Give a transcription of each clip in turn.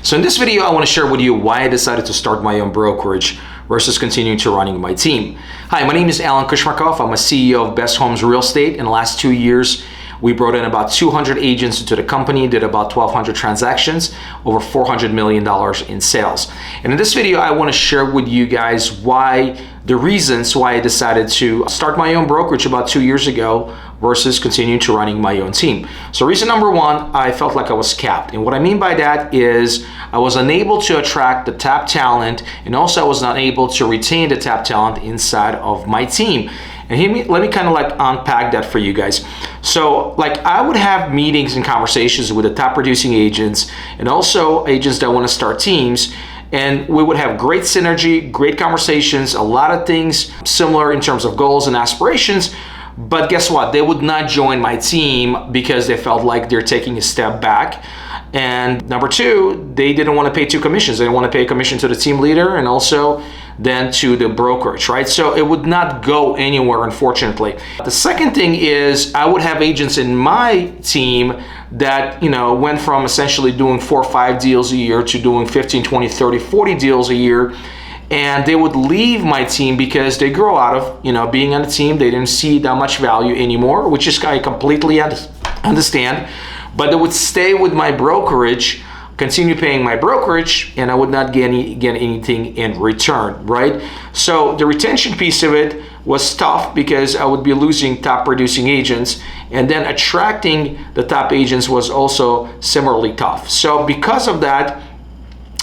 So in this video, I want to share with you why I decided to start my own brokerage versus continuing to running my team. Hi, my name is Alan Kushmarkov. I'm a CEO of Best Homes Real Estate. In the last 2 years, we brought in about 200 agents into the company, did about 1,200 transactions, over $400 million in sales. And in this video, I want to share with you guys the reasons why I decided to start my own brokerage about 2 years ago versus continuing to running my own team. So reason number one, I felt like I was capped. And what I mean by that is I was unable to attract the top talent, and also I was not able to retain the top talent inside of my team. And let me kind of like unpack that for you guys. So like I would have meetings and conversations with the top producing agents and also agents that want to start teams. And we would have great synergy, great conversations, a lot of things similar in terms of goals and aspirations. But guess what? They would not join my team because they felt like they're taking a step back. And number two, they didn't want to pay two commissions. They didn't want to pay a commission to the team leader and also then to the brokerage, right? So it would not go anywhere, unfortunately. The second thing is I would have agents in my team that, went from essentially doing 4 or 5 deals a year to doing 15, 20, 30, 40 deals a year. And they would leave my team because they grow out of, being on the team. They didn't see that much value anymore, which is I completely understand. But they would stay with my brokerage, continue paying my brokerage, and I would not get anything in return, right? So the retention piece of it was tough because I would be losing top producing agents, and then attracting the top agents was also similarly tough. So because of that,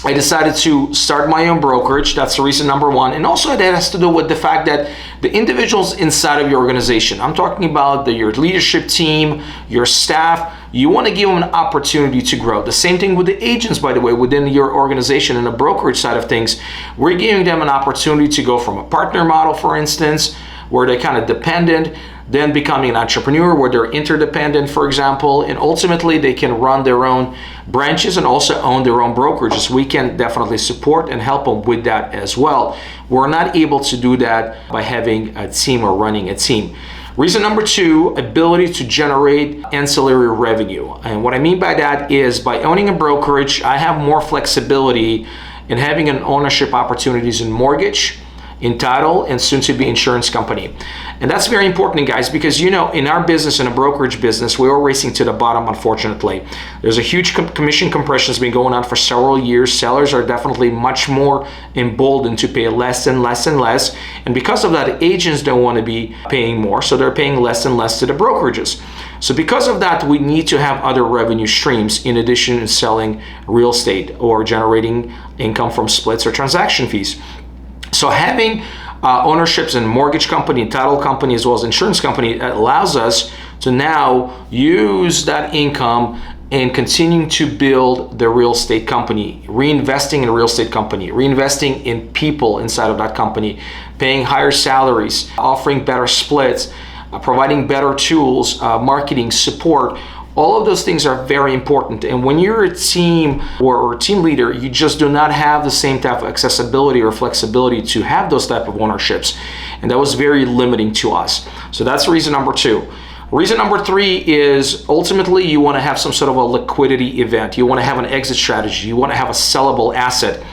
I decided to start my own brokerage. That's the reason number one. And also that has to do with the fact that the individuals inside of your organization, I'm talking about your leadership team, your staff, you want to give them an opportunity to grow. The same thing with the agents, by the way, within your organization and the brokerage side of things. We're giving them an opportunity to go from a partner model, for instance, where they're kind of dependent, then becoming an entrepreneur where they're interdependent, for example, and ultimately they can run their own branches and also own their own brokerages. We can definitely support and help them with that as well. We're not able to do that by having a team or running a team. Reason number two, ability to generate ancillary revenue. And what I mean by that is by owning a brokerage, I have more flexibility in having an ownership opportunities in mortgage, in title, and soon to be insurance company. And that's very important, guys, because in our business, in a brokerage business, we're all racing to the bottom, unfortunately. There's a huge commission compression that's been going on for several years. Sellers are definitely much more emboldened to pay less and less and less. And because of that, agents don't want to be paying more, so they're paying less and less to the brokerages. So because of that, we need to have other revenue streams in addition to selling real estate or generating income from splits or transaction fees. So having ownerships in mortgage company, title company, as well as insurance company allows us to now use that income and continuing to build the real estate company, reinvesting in a real estate company, reinvesting in people inside of that company, paying higher salaries, offering better splits, providing better tools, marketing, support. All of those things are very important. And when you're a team or a team leader, you just do not have the same type of accessibility or flexibility to have those type of ownerships. And that was very limiting to us. So that's reason number two. Reason number three is ultimately you want to have some sort of a liquidity event. You want to have an exit strategy. You want to have a sellable asset.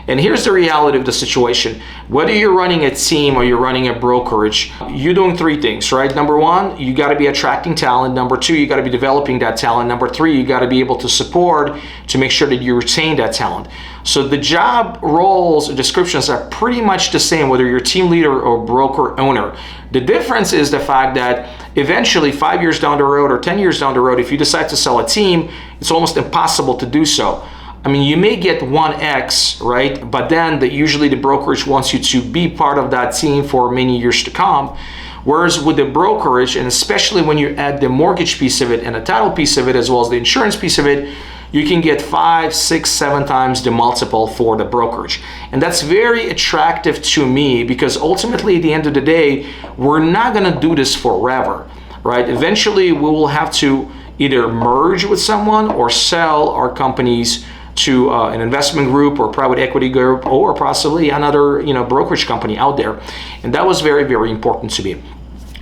And here's the reality of the situation. Whether you're running a team or you're running a brokerage, you're doing three things, right? Number one, you got to be attracting talent. Number two, you got to be developing that talent. Number three, you got to be able to support to make sure that you retain that talent. So the job roles and descriptions are pretty much the same, whether you're a team leader or broker owner. The difference is the fact that eventually 5 years down the road or 10 years down the road, if you decide to sell a team, it's almost impossible to do so. I mean, you may get 1x, right? But then usually the brokerage wants you to be part of that team for many years to come. Whereas with the brokerage, and especially when you add the mortgage piece of it and the title piece of it, as well as the insurance piece of it, you can get 5, 6, 7 times the multiple for the brokerage. And that's very attractive to me because ultimately at the end of the day, we're not gonna do this forever, right? Eventually we will have to either merge with someone or sell our companies to an investment group or private equity group or possibly another brokerage company out there. And that was very, very important to me.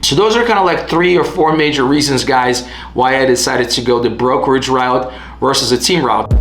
So those are kind of like 3 or 4 major reasons, guys, why I decided to go the brokerage route versus a team route.